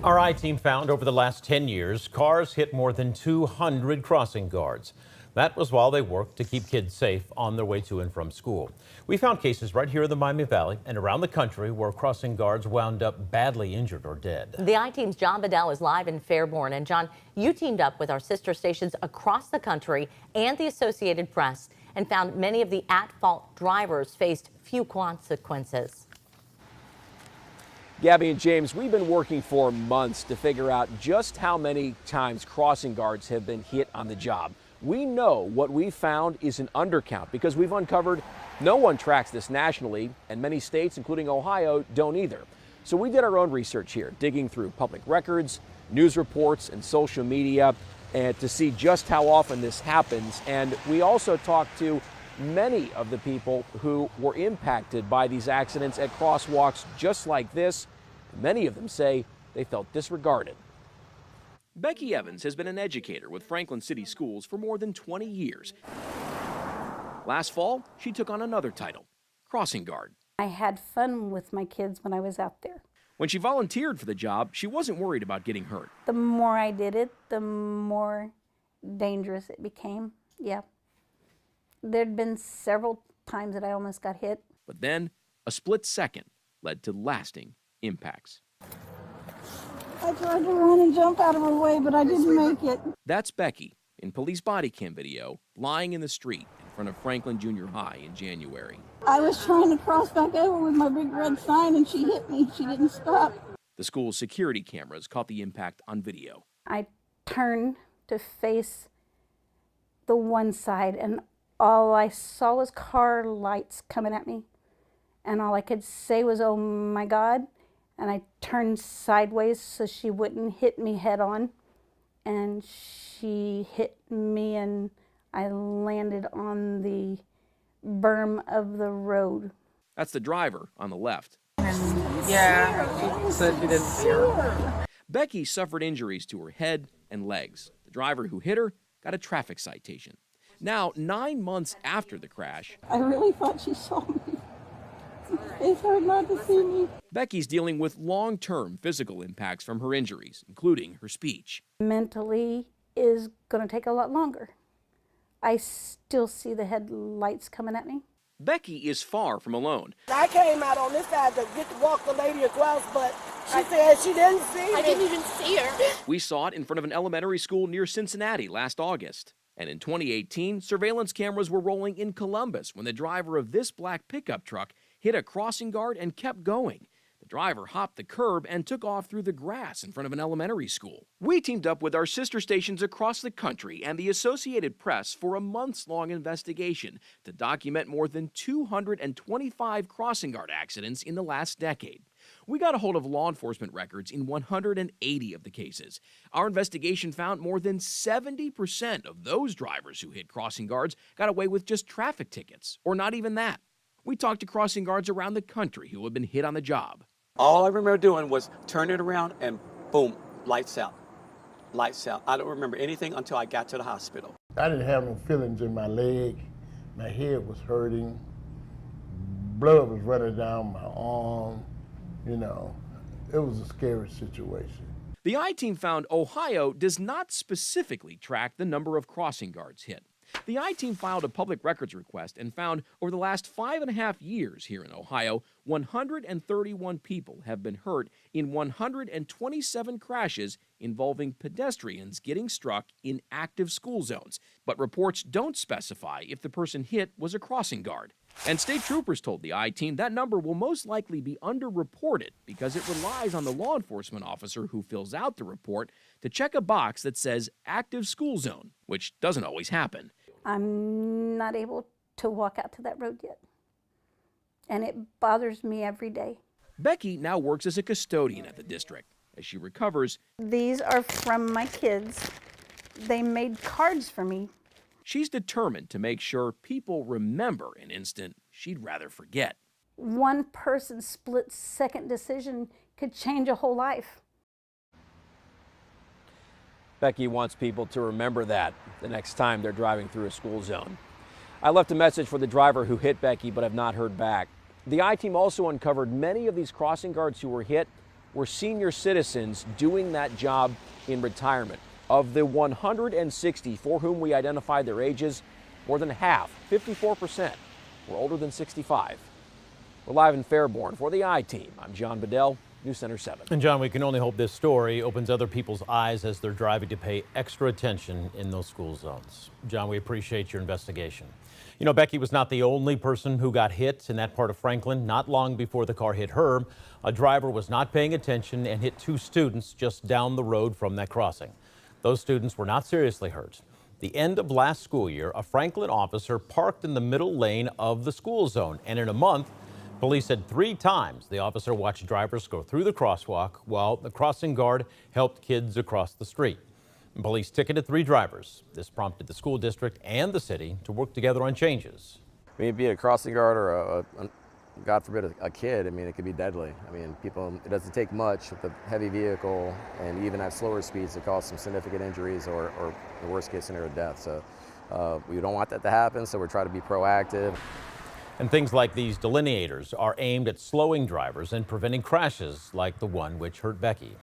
Our I-Team found over the last 10 years, cars hit more than 200 crossing guards. That was while they worked to keep kids safe on their way to and from school. We found cases right here in the Miami Valley and around the country where crossing guards wound up badly injured or dead. The I-Team's John Bedell is live in Fairborn. And John, you teamed up with our sister stations across the country and the Associated Press and found many of the at-fault drivers faced few consequences. Gabby and James, we've been working for months to figure out just how many times crossing guards have been hit on the job. We know what we found is an undercount because we've uncovered no one tracks this nationally, and many states, including Ohio, don't either. So we did our own research here, digging through public records, news reports, and social media, and to see just how often this happens. And we also talked to many of the people who were impacted by these accidents at crosswalks just like this. Many of them say they felt disregarded. Becky Evans has been an educator with Franklin City Schools for more than 20 years. Last fall, she took on another title, crossing guard. I had fun with my kids when I was out there. When she volunteered for the job, she wasn't worried about getting hurt. The more I did it, the more dangerous it became. Yeah. There'd been several times that I almost got hit. But then, a split second led to lasting impacts. I tried to run and jump out of her way, but I didn't make it. That's Becky in police body cam video, lying in the street in front of Franklin Junior High in January. I was trying to cross back over with my big red sign and she hit me. She didn't stop. The school's security cameras caught the impact on video. I turned to face the one side and all I saw was car lights coming at me. And all I could say was, "Oh my God." And I turned sideways so she wouldn't hit me head on. And she hit me and I landed on the berm of the road. That's the driver on the left. Yeah, she said she didn't see her. Becky suffered injuries to her head and legs. The driver who hit her got a traffic citation. Now, 9 months after the crash, I really thought she saw me. It's hard not to see me. Becky's dealing with long-term physical impacts from her injuries, including her speech. Mentally is going to take a lot longer. I still see the headlights coming at me. Becky is far from alone. I came out on this side to get to walk the lady across, but she said she didn't see me. I didn't even see her. We saw it in front of an elementary school near Cincinnati last August. And in 2018, surveillance cameras were rolling in Columbus when the driver of this black pickup truck hit a crossing guard and kept going. The driver hopped the curb and took off through the grass in front of an elementary school. We teamed up with our sister stations across the country and the Associated Press for a months-long investigation to document more than 225 crossing guard accidents in the last decade. We got a hold of law enforcement records in 180 of the cases. Our investigation found more than 70% of those drivers who hit crossing guards got away with just traffic tickets, or not even that. We talked to crossing guards around the country who had been hit on the job. All I remember doing was turn it around and boom, lights out. Lights out. I don't remember anything until I got to the hospital. I didn't have no feelings in my leg. My head was hurting. Blood was running down my arm. You know, it was a scary situation. The I-Team found Ohio does not specifically track the number of crossing guards hit. The I-Team filed a public records request and found over the last 5.5 years here in Ohio, 131 people have been hurt in 127 crashes involving pedestrians getting struck in active school zones. But reports don't specify if the person hit was a crossing guard. And state troopers told the I-Team that number will most likely be underreported because it relies on the law enforcement officer who fills out the report to check a box that says active school zone, which doesn't always happen. I'm not able to walk out to that road yet. And it bothers me every day. Becky now works as a custodian at the district. As she recovers, these are from my kids. They made cards for me. She's determined to make sure people remember an instant she'd rather forget. One person's split-second decision could change a whole life. Becky wants people to remember that the next time they're driving through a school zone. I left a message for the driver who hit Becky, but have not heard back. The I-Team also uncovered many of these crossing guards who were hit were senior citizens doing that job in retirement. Of the 160 for whom we identified their ages, more than half, 54%, were older than 65. We're live in Fairborn for the I-Team. I'm John Bedell, News Center 7. And John, we can only hope this story opens other people's eyes as they're driving to pay extra attention in those school zones. John, we appreciate your investigation. You know, Becky was not the only person who got hit in that part of Franklin. Not long before the car hit her, a driver was not paying attention and hit two students just down the road from that crossing. Those students were not seriously hurt. The end of last school year, a Franklin officer parked in the middle lane of the school zone, and in a month, police said 3 times the officer watched drivers go through the crosswalk while the crossing guard helped kids across the street. Police ticketed 3 drivers. This prompted the school district and the city to work together on changes. I mean, be it a crossing guard or God forbid, a kid, I mean, it could be deadly. I mean, it doesn't take much with a heavy vehicle and even at slower speeds to cause some significant injuries or the worst case scenario, death. So we don't want that to happen, so we're trying to be proactive. And things like these delineators are aimed at slowing drivers and preventing crashes like the one which hurt Becky.